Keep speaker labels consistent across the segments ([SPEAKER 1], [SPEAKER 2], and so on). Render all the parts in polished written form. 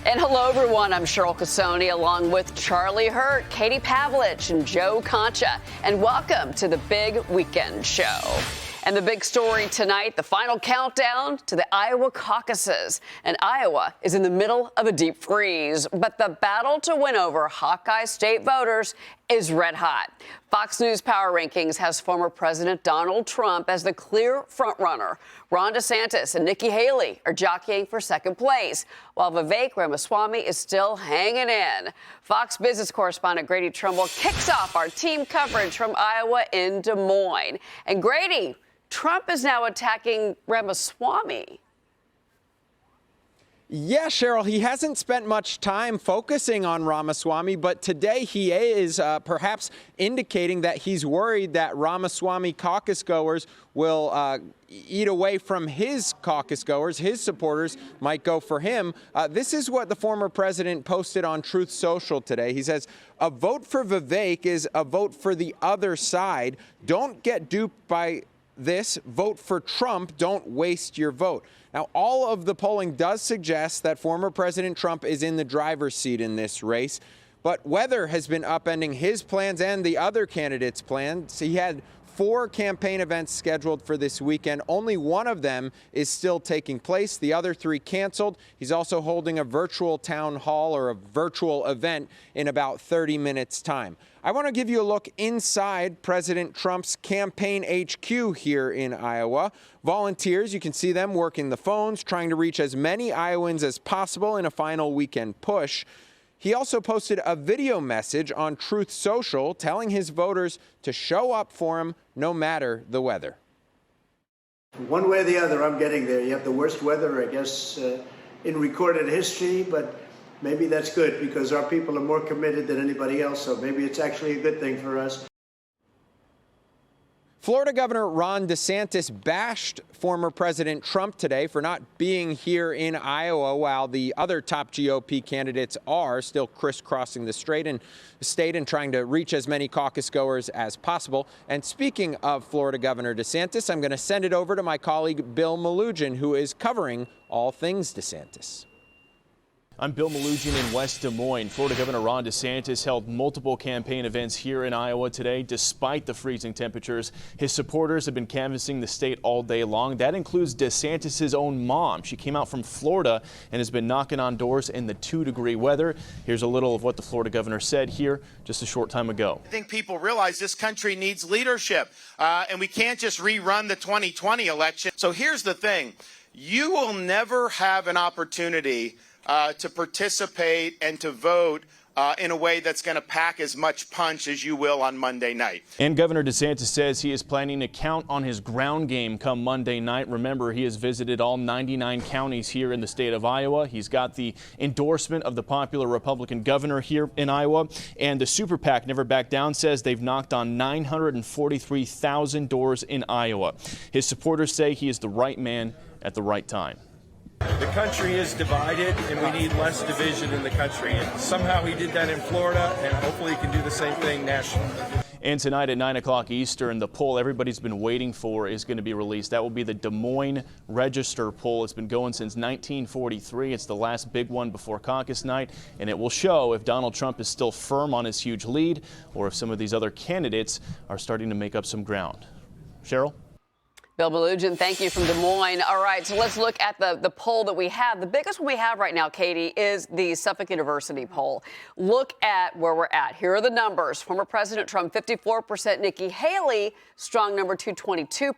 [SPEAKER 1] And hello, everyone. I'm Cheryl Casoni, along with Charlie Hurt, Katie Pavlich, and Joe Concha. And welcome to the Big Weekend Show. And the big story tonight, the final countdown to the Iowa caucuses. And Iowa is in the middle of a deep freeze, but the battle to win over Hawkeye State voters is red hot. Fox News Power Rankings has former President Donald Trump as the clear frontrunner. Ron DeSantis and Nikki Haley are jockeying for second place, while Vivek Ramaswamy is still hanging in. Fox Business correspondent Grady Trumbull kicks off our team coverage from Iowa in Des Moines. And Grady, Trump is now attacking Ramaswamy.
[SPEAKER 2] Yeah, Cheryl, he hasn't spent much time focusing on Ramaswamy, but today he is perhaps indicating that he's worried that Ramaswamy caucus goers will eat away from his caucus goers. His supporters might go for him. This is what the former president posted on Truth Social today. He says, "A vote for Vivek is a vote for the other side. Don't get duped by this. Vote for Trump. Don't waste your vote." Now, all of the polling does suggest that former President Trump is in the driver's seat in this race, but weather has been upending his plans and the other candidates' plans. He had 4 campaign events scheduled for this weekend. Only one of them is still taking place. The other 3 canceled. He's also holding a virtual town hall or a virtual event in about 30 minutes' time. I want to give you a look inside President Trump's campaign HQ here in Iowa. Volunteers, you can see them working the phones, trying to reach as many Iowans as possible in a final weekend push. He also posted a video message on Truth Social telling his voters to show up for him no matter the weather.
[SPEAKER 3] One way or the other, I'm getting there. You have the worst weather, I guess, in recorded history, but maybe that's good because our people are more committed than anybody else, so maybe it's actually a good thing for us.
[SPEAKER 2] Florida Governor Ron DeSantis bashed former President Trump today for not being here in Iowa while the other top GOP candidates are still crisscrossing the state and trying to reach as many caucus goers as possible. And speaking of Florida Governor DeSantis, I'm going to send it over to my colleague Bill Malugin, who is covering all things DeSantis.
[SPEAKER 4] I'm Bill Malugin in West Des Moines. Florida Governor Ron DeSantis held multiple campaign events here in Iowa today. Despite the freezing temperatures, his supporters have been canvassing the state all day long. That includes DeSantis' own mom. She came out from Florida and has been knocking on doors in the 2-degree weather. Here's a little of what the Florida governor said here just a short time ago.
[SPEAKER 5] I think people realize this country needs leadership, and we can't just rerun the 2020 election. So here's the thing. You will never have an opportunity to participate and to vote in a way that's going to pack as much punch as you will on Monday night.
[SPEAKER 4] And Governor DeSantis says he is planning to count on his ground game come Monday night. Remember, he has visited all 99 counties here in the state of Iowa. He's got the endorsement of the popular Republican governor here in Iowa. And the Super PAC Never Back Down says they've knocked on 943,000 doors in Iowa. His supporters say he is the right man at the right time.
[SPEAKER 6] The country is divided, and we need less division in the country. And somehow he did that in Florida, and hopefully he can do the same thing nationally.
[SPEAKER 4] And tonight at 9 o'clock Eastern, the poll everybody's been waiting for is going to be released. That will be the Des Moines Register poll. It's been going since 1943. It's the last big one before caucus night, and it will show if Donald Trump is still firm on his huge lead or if some of these other candidates are starting to make up some ground. Cheryl?
[SPEAKER 1] Bill Malugin, thank you from Des Moines. All right, so let's look at the poll that we have. The biggest one we have right now, Katie, is the Suffolk University poll. Look at where we're at. Here are the numbers. Former President Trump, 54%. Nikki Haley, strong number 2, 22%.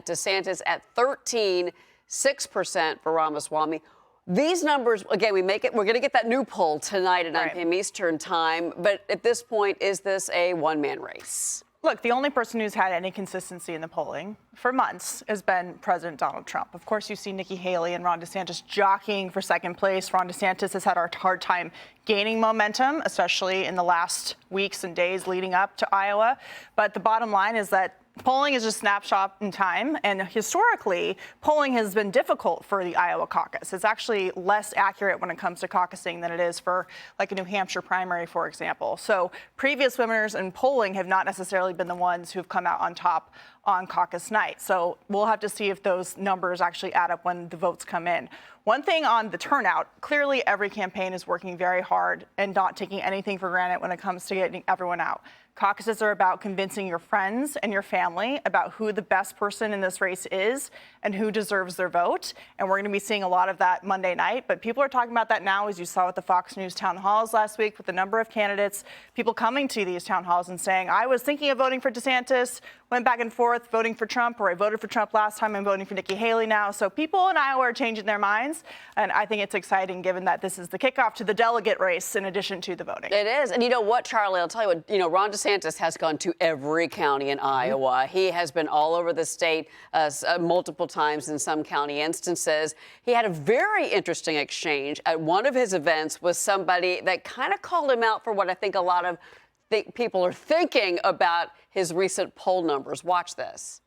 [SPEAKER 1] DeSantis at 13, 6% for Ramaswamy. These numbers, again, we're going to get that new poll tonight at 9 p.m. Eastern time. But at this point, is this a one-man race?
[SPEAKER 7] Look, the only person who's had any consistency in the polling for months has been President Donald Trump. Of course, you see Nikki Haley and Ron DeSantis jockeying for second place. Ron DeSantis has had a hard time gaining momentum, especially in the last weeks and days leading up to Iowa. But the bottom line is that polling is just a snapshot in time, and historically, polling has been difficult for the Iowa caucus. It's actually less accurate when it comes to caucusing than it is for, like, a New Hampshire primary, for example. So previous winners in polling have not necessarily been the ones who've come out on top on caucus night. So we'll have to see if those numbers actually add up when the votes come in. One thing on the turnout, clearly every campaign is working very hard and not taking anything for granted when it comes to getting everyone out. Caucuses are about convincing your friends and your family about who the best person in this race is and who deserves their vote. And we're going to be seeing a lot of that Monday night. But people are talking about that now, as you saw with the Fox News town halls last week, with the number of candidates, people coming to these town halls and saying, I was thinking of voting for DeSantis, went back and forth, voting for Trump, or I voted for Trump last time, I'm voting for Nikki Haley now. So people in Iowa are changing their minds. And I think it's exciting, given that this is the kickoff to the delegate race in addition to the voting.
[SPEAKER 1] It is. And you know what, Charlie, I'll tell you what, Ron DeSantis has gone to every county in Iowa. He has been all over the state multiple times in some county instances. He had a very interesting exchange at one of his events with somebody that kind of called him out for what I think a lot of people are thinking about his recent poll numbers. Watch this.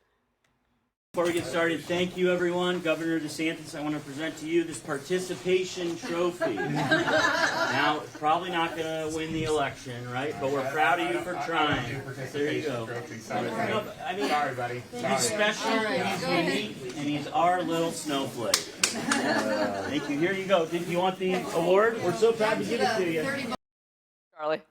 [SPEAKER 8] Before we get started, thank you, everyone. Governor DeSantis, I want to present to you this participation trophy. Now, probably not going to win the election, right? But we're proud of you for trying. There you go. I mean, sorry, buddy. He's special, he's unique, and he's our little snowflake. Thank you. Here you go. Do you want the award? We're so proud to give it to you.
[SPEAKER 1] Charlie.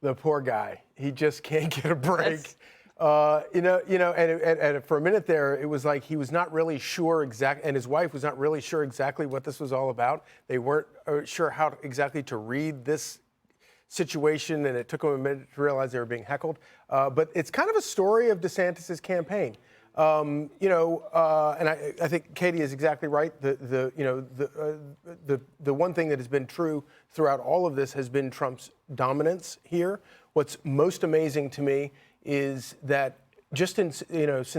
[SPEAKER 9] The poor guy. He just can't get a break. And for a minute there, it was like he was not really sure and his wife was not really sure exactly what this was all about. They weren't sure how exactly to read this situation, and it took them a minute to realize they were being heckled. But it's kind of a story of DeSantis's campaign. And I think Katie is exactly right. The one thing that has been true throughout all of this has been Trump's dominance here. What's most amazing to me is that just since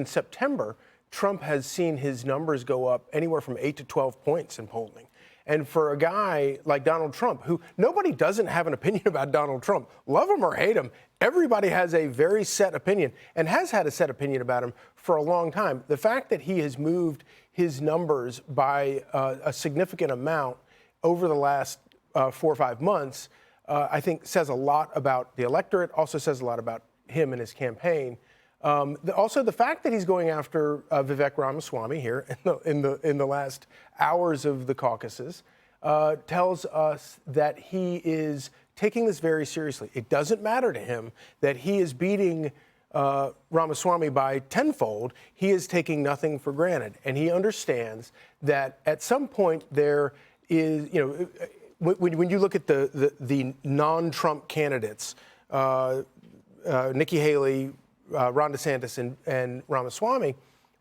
[SPEAKER 9] September, Trump has seen his numbers go up anywhere from 8 to 12 points in polling. And for a guy like Donald Trump, who nobody doesn't have an opinion about Donald Trump, love him or hate him, everybody has a very set opinion and has had a set opinion about him for a long time. The fact that he has moved his numbers by a significant amount over the last 4 or 5 months, I think says a lot about the electorate, also says a lot about him and his campaign. Also, the fact that he's going after Vivek Ramaswamy here in the last hours of the caucuses tells us that he is taking this very seriously. It doesn't matter to him that he is beating Ramaswamy by tenfold. He is taking nothing for granted, and he understands that at some point there is, when you look at the non-Trump candidates, Nikki Haley, Ron DeSantis, and Ramaswamy.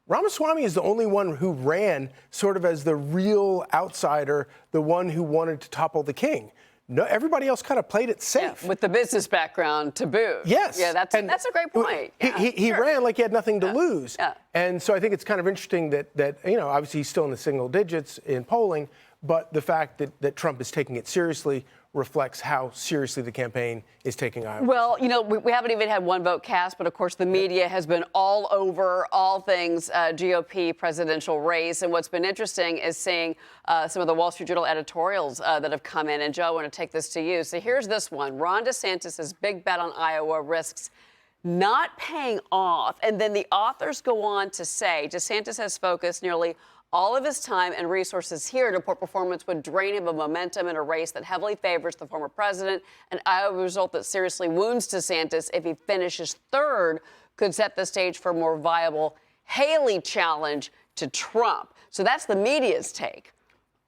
[SPEAKER 9] Ramaswamy is the only one who ran sort of as the real outsider, the one who wanted to topple the king. No, everybody else kind of played it safe.
[SPEAKER 1] Yeah, with the business background to boot.
[SPEAKER 9] Yes.
[SPEAKER 1] Yeah, that's a great point.
[SPEAKER 9] He ran like he had nothing to lose.
[SPEAKER 1] Yeah.
[SPEAKER 9] And so I think it's kind of interesting that obviously he's still in the single digits in polling, but the fact that Trump is taking it seriously reflects how seriously the campaign is taking Iowa.
[SPEAKER 1] Well, we haven't even had one vote cast, but of course the media has been all over all things GOP presidential race. And what's been interesting is seeing some of the Wall Street Journal editorials that have come in. And Joe, I want to take this to you. So here's this one. Ron DeSantis' big bet on Iowa risks not paying off. And then the authors go on to say DeSantis has focused nearly all of his time and resources here to poor performance would drain him of momentum in a race that heavily favors the former president. An Iowa result that seriously wounds DeSantis if he finishes third could set the stage for a more viable Haley challenge to Trump. So that's the media's take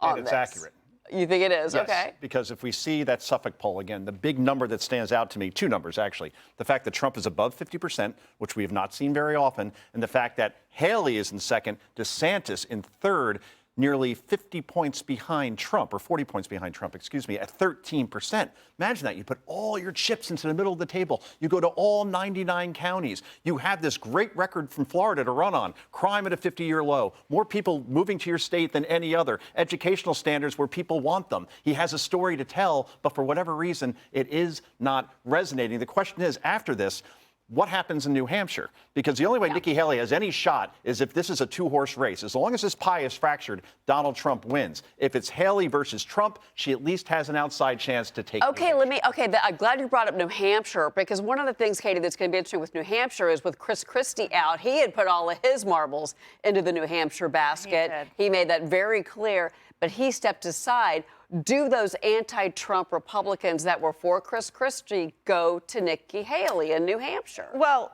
[SPEAKER 1] on
[SPEAKER 10] this.
[SPEAKER 1] And
[SPEAKER 10] it's accurate.
[SPEAKER 1] You think it is?
[SPEAKER 10] Yes,
[SPEAKER 1] okay.
[SPEAKER 10] Because if we see that Suffolk poll again, the big number that stands out to me, 2 numbers actually, the fact that Trump is above 50%, which we have not seen very often, and the fact that Haley is in second, DeSantis in third, nearly 50 points behind Trump, or 40 points behind Trump, at 13%. Imagine that. You put all your chips into the middle of the table. You go to all 99 counties. You have this great record from Florida to run on. Crime at a 50-year low. More people moving to your state than any other. Educational standards where people want them. He has a story to tell, but for whatever reason, it is not resonating. The question is, after this, what happens in New Hampshire? Because the only way Nikki Haley has any shot is if this is a two-horse race. As long as this pie is fractured, Donald Trump wins. If it's Haley versus Trump, she at least has an outside chance to take.
[SPEAKER 1] Okay, I'm glad you brought up New Hampshire, because one of the things, Katie, that's going to be interesting with New Hampshire is with Chris Christie out, he had put all of his marbles into the New Hampshire basket. He made that very clear, but he stepped aside. Do those anti-Trump Republicans that were for Chris Christie go to Nikki Haley in New Hampshire?
[SPEAKER 7] Well,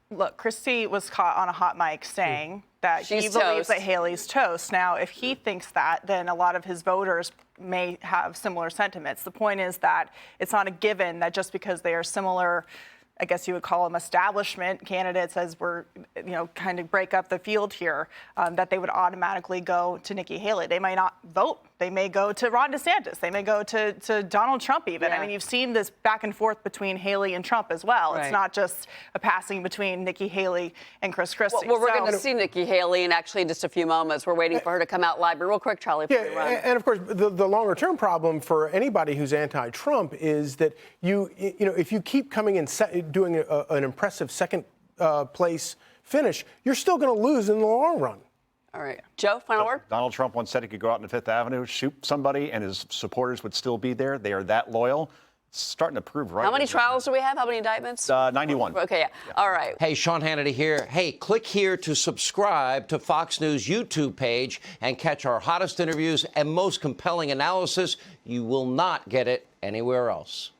[SPEAKER 7] look, Christie was caught on a hot mic saying that he believes that Haley's toast. Now, if he thinks that, then a lot of his voters may have similar sentiments. The point is that it's not a given that just because they are similar, I guess you would call them establishment candidates, as we're, kind of break up the field here, that they would automatically go to Nikki Haley. They may not vote. They may go to Ron DeSantis. They may go to Donald Trump even. Yeah. I mean, you've seen this back and forth between Haley and Trump as well. Right. It's not just a passing between Nikki Haley and Chris Christie.
[SPEAKER 1] Well, we're going to see Nikki Haley in actually just a few moments. We're waiting for her to come out live. But real quick, Charlie, before we run.
[SPEAKER 9] And of course, the longer-term problem for anybody who's anti-Trump is that if you keep coming in doing an impressive second place finish, you're still going to lose in the long run.
[SPEAKER 1] All right. Joe, final word?
[SPEAKER 10] Donald Trump once said he could go out on Fifth Avenue, shoot somebody, and his supporters would still be there. They are that loyal. It's starting to prove right.
[SPEAKER 1] How many trials do we have? How many indictments?
[SPEAKER 10] 91.
[SPEAKER 1] Okay, yeah. All right.
[SPEAKER 11] Hey, Sean Hannity here. Hey, click here to subscribe to Fox News YouTube page and catch our hottest interviews and most compelling analysis. You will not get it anywhere else.